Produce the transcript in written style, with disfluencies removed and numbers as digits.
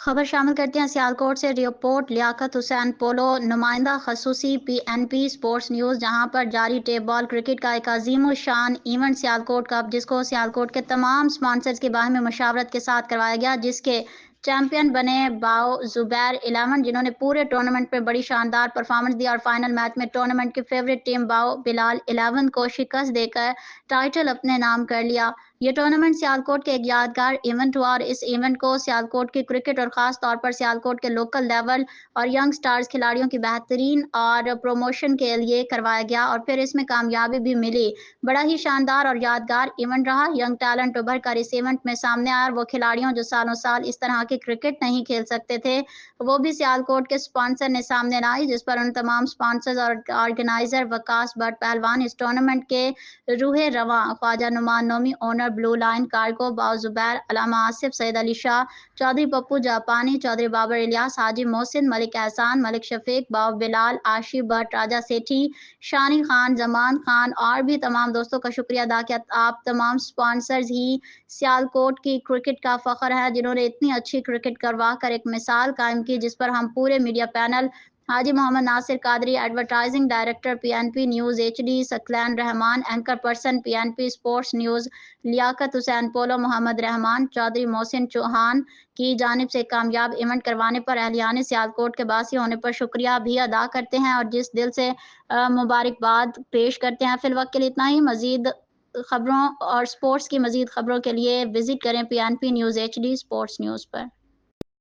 खबर शामिल करते हैं सियालकोट से रिपोर्ट लियाकत हुसैन पोलो नुमाइंदा खसूसी PNP स्पोर्ट्स न्यूज़। जहां पर जारी टेप बॉल क्रिकेट का एक अजीम शान इवेंट सियालकोट कप, जिसको सियालकोट के तमाम स्पॉन्सर्स की बाहमी मशावरत के साथ करवाया गया, जिसके चैंपियन बने बाओ जुबैर 11, जिन्होंने पूरे टूर्नामेंट में बड़ी शानदार परफॉर्मेंस दी और फाइनल मैच में टूर्नामेंट की फेवरेट टीम बाओ बिलाल 11 को शिकस्त देकर टाइटल अपने नाम कर लिया। ये टूर्नामेंट सियालकोट के एक यादगार इवेंट हुआ और इस इवेंट को सियालकोट की क्रिकेट और ख़ास तौर पर सियालकोट के लोकल लेवल और यंग स्टार्स खिलाड़ियों की बेहतरीन और प्रमोशन के लिए करवाया गया और फिर इसमें कामयाबी भी मिली। बड़ा ही शानदार और यादगार इवेंट रहा। यंग टैलेंट उभर कर इस इवेंट में सामने आया और वो खिलाड़ियों जो सालों साल इस तरह की क्रिकेट नहीं खेल सकते थे, वो भी सियालकोट के स्पॉन्सर ने सामने लाई, जिस पर उन तमाम स्पॉन्सर्स और ऑर्गेनाइजर वकास भट्ट पहलवान, इस टूर्नामेंट के रूहे रवां Khawaja Numan Nomi, owner blue line cargo बाओ जुबैर, अलामा आसिफ, सैयद अली शाह, चौधरी पप्पू जापानी, चौधरी बाबर इलियास, हाजी मोहसिन, मलिक एहसान, मलिक शफीक, बाओ बिलाल, आशिफ भट्ट, राजा सेठी, शानी खान, जमान खान और भी तमाम दोस्तों का शुक्रिया अदा किया। आप तमाम स्पॉन्सर्स ही सियालकोट की क्रिकेट का फ़ख्र है, जिन्होंने इतनी अच्छी क्रिकेट करवा कर एक मिसाल कायम की, जिस पर हम पूरे media panel, Haji Mohammad Nasir Qadri, advertising director PNP news HD, Saqlain Rehman, anchor person PNP sports news, Liaquat Hussain Polo, Mohammad Rehman, Chaudhry Mohsin Chauhan की जानिब से कामयाब इवेंट करवाने पर अहलियान सियालकोट के बासी होने पर शुक्रिया भी अदा करते हैं और जिस दिल से मुबारकबाद पेश करते हैं। फिलवक्त के लिए इतना ही। मज़ीद खबरों और स्पोर्ट्स की मज़ीद खबरों के लिए विजिट करें PNP news HD sports news पर।